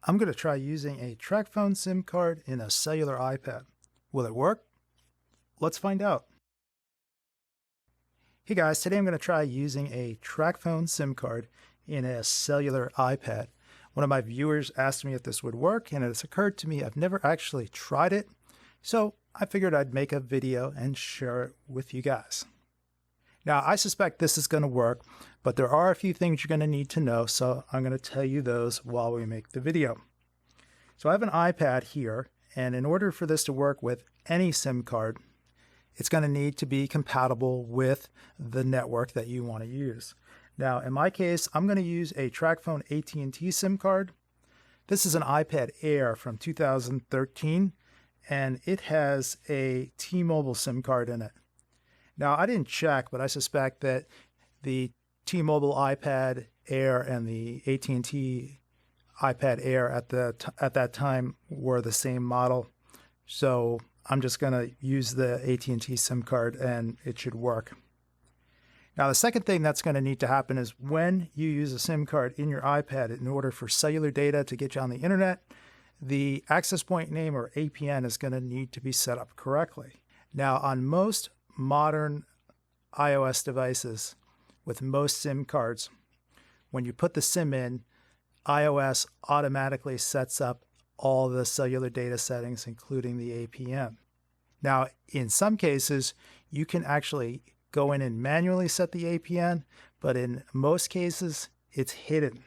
I'm going to try using a Tracfone SIM card in a cellular iPad. Will it work? Let's find out. Hey guys, today I'm going to try using a Tracfone SIM card in a cellular iPad. One of my viewers asked me if this would work, and it's occurred to me I've never actually tried it, so I figured I'd make a video and share it with you guys. Now, I suspect this is going to work, but there are a few things you're going to need to know, so I'm going to tell you those while we make the video. So I have an iPad here, and in order for this to work with any SIM card, it's going to need to be compatible with the network that you want to use. Now, in my case, I'm going to use a Tracfone AT&T SIM card. This is an iPad Air from 2013, and it has a T-Mobile SIM card in it. Now, I didn't check, but I suspect that the T-Mobile iPad Air and the AT&T iPad Air at that time were the same model. So I'm just going to use the AT&T SIM card and it should work. Now, the second thing that's going to need to happen is when you use a SIM card in your iPad, in order for cellular data to get you on the internet, the access point name or APN is going to need to be set up correctly. Now, on most modern iOS devices with most SIM cards, when you put the SIM in, iOS automatically sets up all the cellular data settings, including the APN. Now, in some cases, you can actually go in and manually set the APN, but in most cases, it's hidden.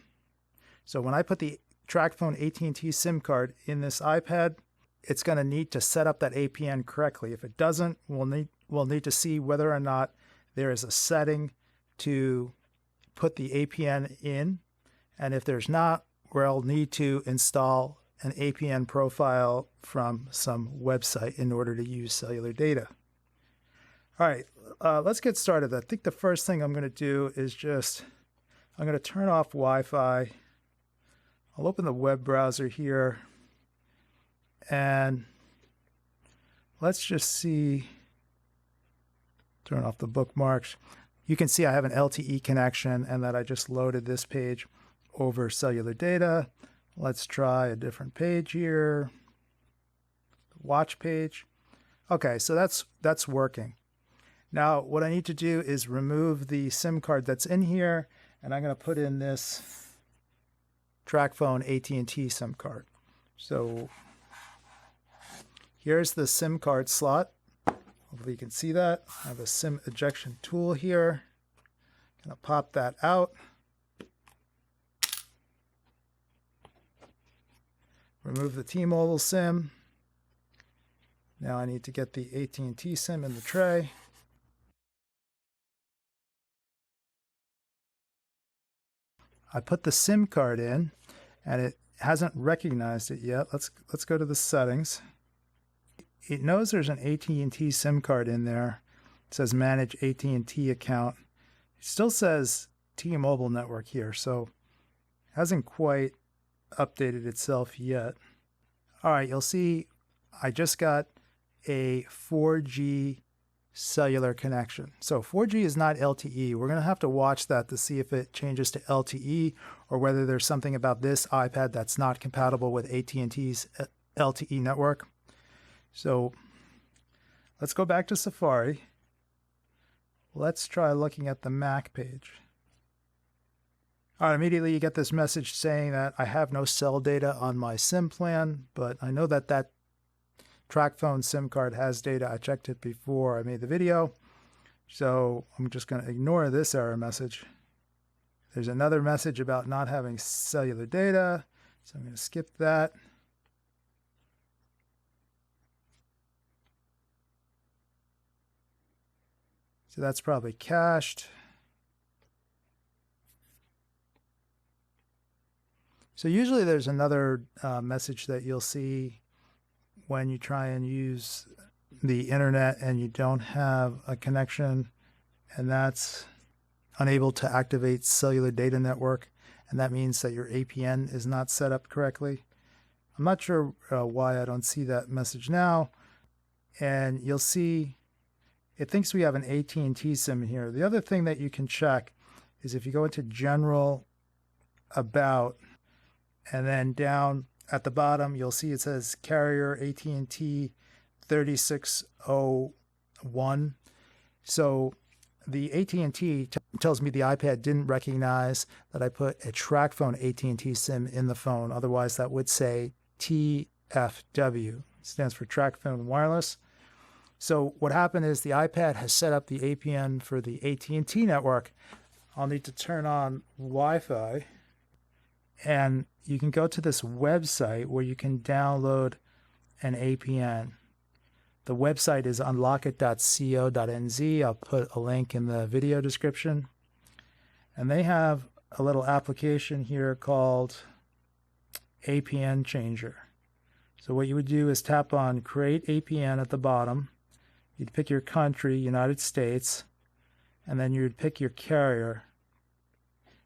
So when I put the Tracfone AT&T SIM card in this iPad, it's going to need to set up that APN correctly. If it doesn't, we'll need to see whether or not there is a setting to put the APN in. And if there's not, we'll need to install an APN profile from some website in order to use cellular data. All right, let's get started. I think the first thing I'm going to do is I'm going to turn off Wi-Fi. I'll open the web browser here, and let's just see, turn off the bookmarks. You can see I have an LTE connection and that I just loaded this page over cellular data. Let's try a different page here, watch page. Okay, so that's working. Now, what I need to do is remove the SIM card that's in here, and I'm going to put in this Tracfone AT&T SIM card. So here's the SIM card slot. Hopefully you can see that. I have a SIM ejection tool here. I'm going to pop that out. Remove the T-Mobile SIM. Now I need to get the AT&T SIM in the tray. I put the SIM card in, and it hasn't recognized it yet. Let's go to the settings. It knows there's an AT&T SIM card in there. It says manage AT&T account. It still says T-Mobile network here, so it hasn't quite updated itself yet. All right, you'll see I just got a 4G cellular connection. So 4G is not LTE. We're going to have to watch that to see if it changes to LTE or whether there's something about this iPad that's not compatible with AT&T's LTE network. So let's go back to Safari. Let's try looking at the Mac page. All right, immediately you get this message saying that I have no cell data on my SIM plan, but I know that that Tracfone SIM card has data. I checked it before I made the video, so I'm just going to ignore this error message. There's another message about not having cellular data, so I'm going to skip that. So that's probably cached. So usually there's another message that you'll see when you try and use the internet and you don't have a connection, and that's unable to activate cellular data network, and that means that your APN is not set up correctly. I'm not sure why I don't see that message now, and you'll see it thinks we have an AT&T SIM here. The other thing that you can check is if you go into General, About, And then down at the bottom, you'll see it says carrier AT&T 3601. So the AT&T tells me the iPad didn't recognize that I put a Tracfone AT&T SIM in the phone. Otherwise, that would say TFW. It stands for Tracfone Wireless. So what happened is the iPad has set up the APN for the AT&T network. I'll need to turn on Wi-Fi. And you can go to this website where you can download an APN. The website is unlockit.co.nz. I'll put a link in the video description. And they have a little application here called APN Changer. So what you would do is tap on Create APN at the bottom. You'd pick your country, United States, and then you'd pick your carrier.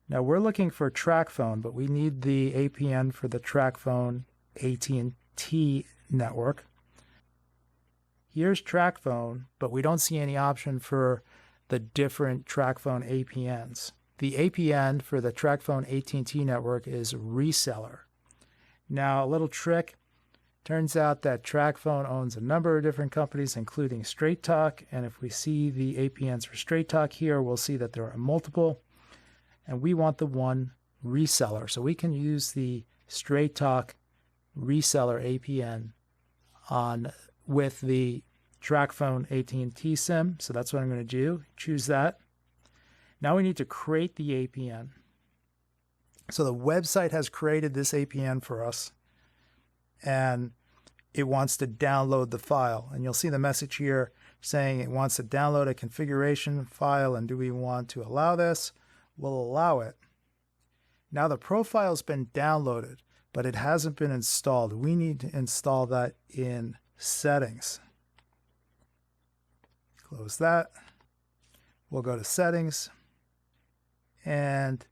Now we're looking for Tracfone, but we need the APN for the Tracfone AT&T network. Here's Tracfone, but we don't see any option for the different Tracfone APNs. The APN for the Tracfone AT&T network is reseller. Now, a little trick. Turns out that Tracfone owns a number of different companies, including Straight Talk. And if we see the APNs for Straight Talk here, we'll see that there are multiple. And we want the one reseller. So we can use the Straight Talk reseller APN with the Tracfone AT&T SIM. So that's what I'm going to do. Choose that. Now we need to create the APN. So the website has created this APN for us, and it wants to download the file. And you'll see the message here saying it wants to download a configuration file, and do we want to allow this? We'll allow it. Now the profile's been downloaded, but it hasn't been installed. We need to install that in Settings. Close that. We'll go to Settings, and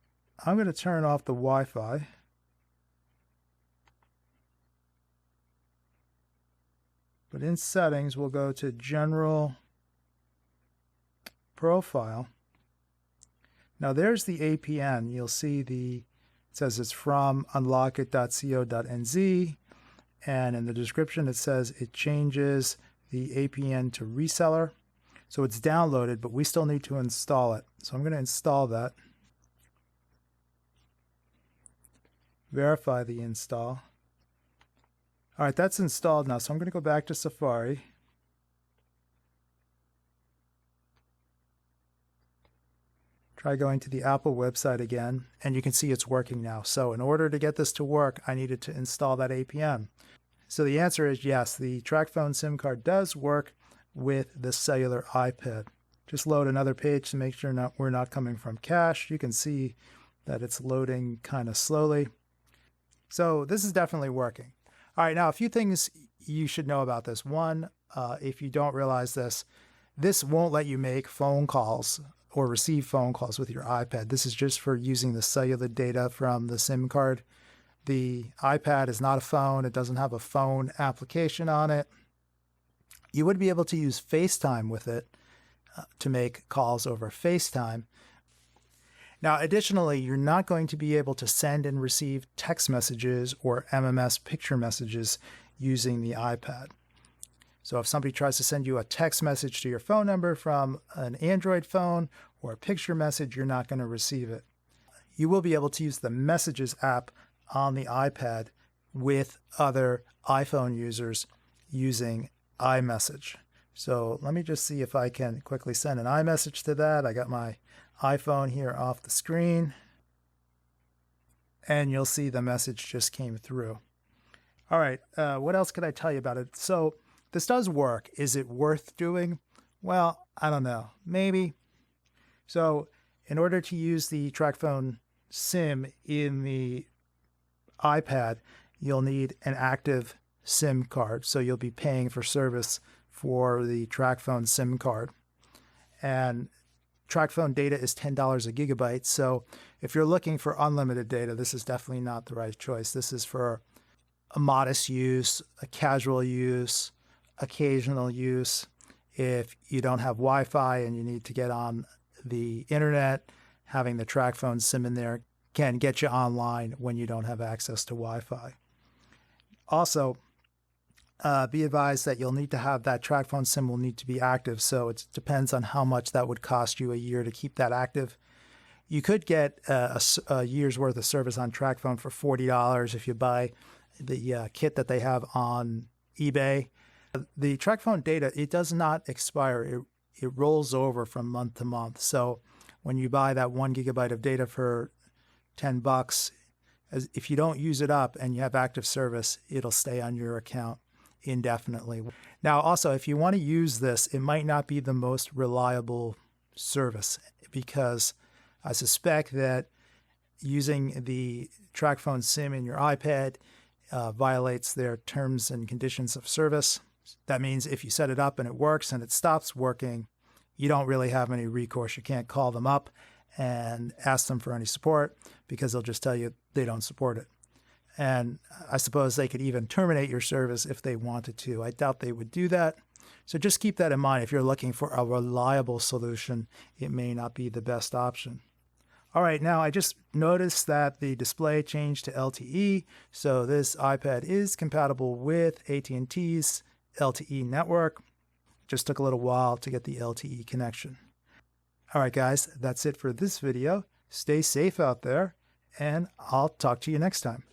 I'm going to turn off the Wi-Fi. But in Settings, we'll go to General Profile. Now there's the APN. You'll see it says it's from unlockit.co.nz, and in the description it says it changes the APN to reseller. So it's downloaded, but we still need to install it. So I'm going to install that. Verify the install. All right, that's installed now. So I'm going to go back to Safari. Try going to the Apple website again, and you can see it's working now. So in order to get this to work, I needed to install that APN. So the answer is yes, the Tracfone SIM card does work with the cellular iPad. Just load another page to make sure we're not coming from cache. You can see that it's loading kind of slowly. So this is definitely working. All right, now a few things you should know about this. One, if you don't realize this won't let you make phone calls or receive phone calls with your iPad. This is just for using the cellular data from the SIM card. The iPad is not a phone. It doesn't have a phone application on it. You would be able to use FaceTime with it to make calls over FaceTime. Now, additionally, you're not going to be able to send and receive text messages or MMS picture messages using the iPad. So if somebody tries to send you a text message to your phone number from an Android phone or a picture message, you're not going to receive it. You will be able to use the Messages app on the iPad with other iPhone users using iMessage. So let me just see if I can quickly send an iMessage to that. I got my iPhone here off the screen, and you'll see the message just came through. All right, what else could I tell you about it? So this does work. Is it worth doing? Well, I don't know. Maybe. So in order to use the Tracfone SIM in the iPad, you'll need an active SIM card. So you'll be paying for service for the Tracfone SIM card. And Tracfone data is $10 a gigabyte. So if you're looking for unlimited data, this is definitely not the right choice. This is for a modest use, a casual use, occasional use. If you don't have Wi-Fi and you need to get on the internet, having the Tracfone SIM in there can get you online when you don't have access to Wi-Fi. Also, be advised that you'll need to have that Tracfone SIM will need to be active, so it depends on how much that would cost you a year to keep that active. You could get a year's worth of service on Tracfone for $40 if you buy the kit that they have on eBay. The Tracfone data, it does not expire. It rolls over from month to month. So when you buy that 1 gigabyte of data for $10, if you don't use it up and you have active service, it'll stay on your account indefinitely. Now, also, if you want to use this, it might not be the most reliable service, because I suspect that using the Tracfone SIM in your iPad violates their terms and conditions of service. That means if you set it up and it works and it stops working, you don't really have any recourse. You can't call them up and ask them for any support, because they'll just tell you they don't support it. And I suppose they could even terminate your service if they wanted to. I doubt they would do that. So just keep that in mind. If you're looking for a reliable solution, it may not be the best option. All right, now I just noticed that the display changed to LTE. So this iPad is compatible with AT&T's LTE network. Just took a little while to get the LTE connection. All right, guys, that's it for this video. Stay safe out there, and I'll talk to you next time.